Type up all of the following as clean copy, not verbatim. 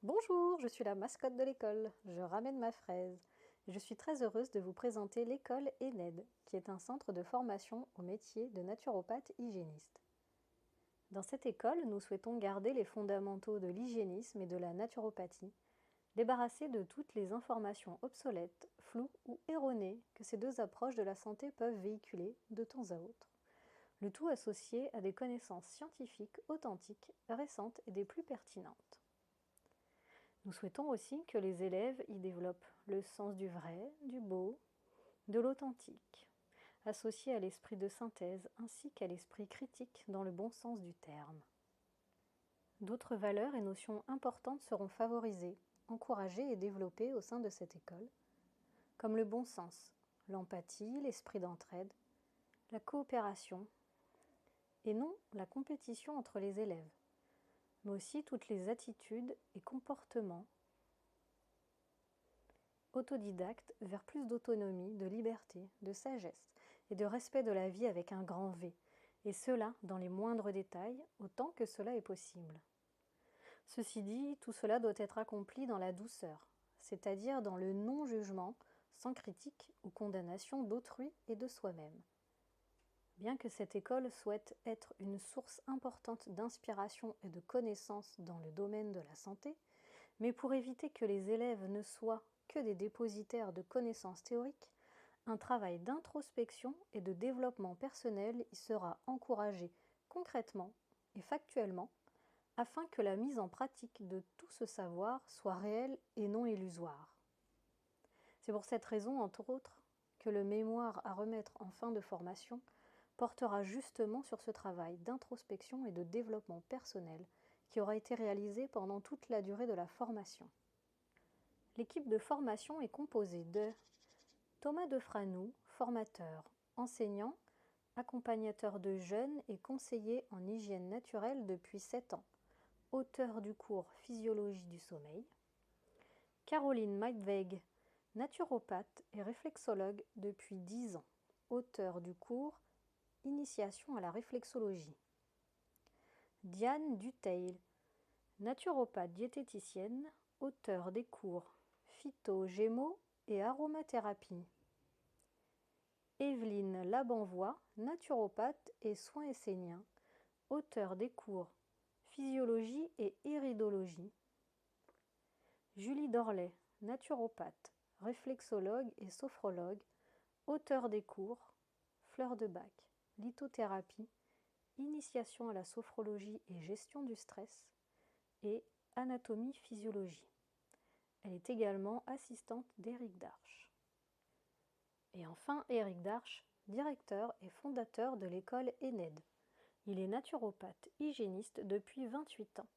Bonjour, je suis la mascotte de l'école, je ramène ma fraise. Je suis très heureuse de vous présenter l'école ENED, qui est un centre de formation au métier de naturopathe hygiéniste. Dans cette école, nous souhaitons garder les fondamentaux de l'hygiénisme et de la naturopathie, débarrassés de toutes les informations obsolètes, floues ou erronées que ces deux approches de la santé peuvent véhiculer de temps à autre. Le tout associé à des connaissances scientifiques authentiques, récentes et des plus pertinentes. Nous souhaitons aussi que les élèves y développent le sens du vrai, du beau, de l'authentique, associé à l'esprit de synthèse ainsi qu'à l'esprit critique dans le bon sens du terme. D'autres valeurs et notions importantes seront favorisées, encouragées et développées au sein de cette école, comme le bon sens, l'empathie, l'esprit d'entraide, la coopération, et non la compétition entre les élèves, mais aussi toutes les attitudes et comportements autodidacte vers plus d'autonomie, de liberté, de sagesse et de respect de la vie avec un grand V, et cela dans les moindres détails, autant que cela est possible. Ceci dit, tout cela doit être accompli dans la douceur, c'est-à-dire dans le non-jugement, sans critique ou condamnation d'autrui et de soi-même. Bien que cette école souhaite être une source importante d'inspiration et de connaissances dans le domaine de la santé, mais pour éviter que les élèves ne soient que des dépositaires de connaissances théoriques, un travail d'introspection et de développement personnel y sera encouragé concrètement et factuellement afin que la mise en pratique de tout ce savoir soit réelle et non illusoire. C'est pour cette raison, entre autres, que le mémoire à remettre en fin de formation portera justement sur ce travail d'introspection et de développement personnel qui aura été réalisé pendant toute la durée de la formation. L'équipe de formation est composée de Thomas Defranou, formateur, enseignant, accompagnateur de jeunes et conseiller en hygiène naturelle depuis 7 ans, auteur du cours Physiologie du sommeil. Caroline Maidweg, naturopathe et réflexologue depuis 10 ans, auteur du cours Initiation à la réflexologie. Diane Dutheil, naturopathe diététicienne, auteur des cours Phyto, Gémeaux et aromathérapie. Evelyne Labanvois, naturopathe et soins esséniens, auteur des cours Physiologie et Iridologie. Julie Dorlet, naturopathe, réflexologue et sophrologue, auteur des cours Fleur de Bac, lithothérapie, initiation à la sophrologie et gestion du stress, et anatomie-physiologie. Elle est également assistante d'Éric Darche. Et enfin, Éric Darche, directeur et fondateur de l'école ENED. Il est naturopathe hygiéniste depuis 28 ans,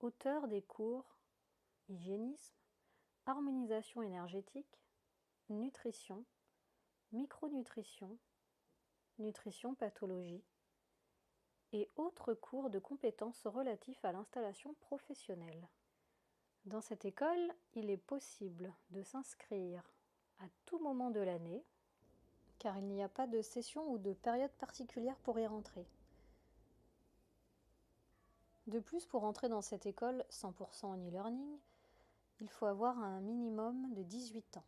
auteur des cours hygiénisme, harmonisation énergétique, nutrition, micronutrition, nutrition pathologie et autres cours de compétences relatifs à l'installation professionnelle. Dans cette école, il est possible de s'inscrire à tout moment de l'année, car il n'y a pas de session ou de période particulière pour y rentrer. De plus, pour entrer dans cette école 100% en e-learning, il faut avoir un minimum de 18 ans.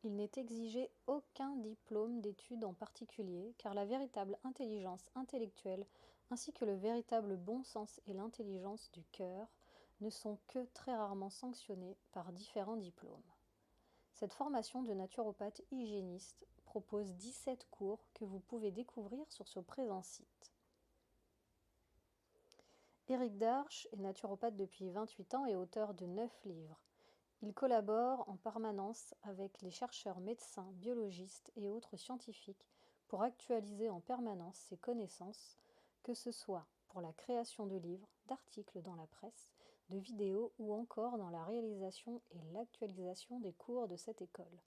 Il n'est exigé aucun diplôme d'études en particulier, car la véritable intelligence intellectuelle ainsi que le véritable bon sens et l'intelligence du cœur ne sont que très rarement sanctionnés par différents diplômes. Cette formation de naturopathe hygiéniste propose 17 cours que vous pouvez découvrir sur ce présent site. Éric Darche est naturopathe depuis 28 ans et auteur de 9 livres. Il collabore en permanence avec les chercheurs médecins, biologistes et autres scientifiques pour actualiser en permanence ses connaissances, que ce soit pour la création de livres, d'articles dans la presse, de vidéos ou encore dans la réalisation et l'actualisation des cours de cette école.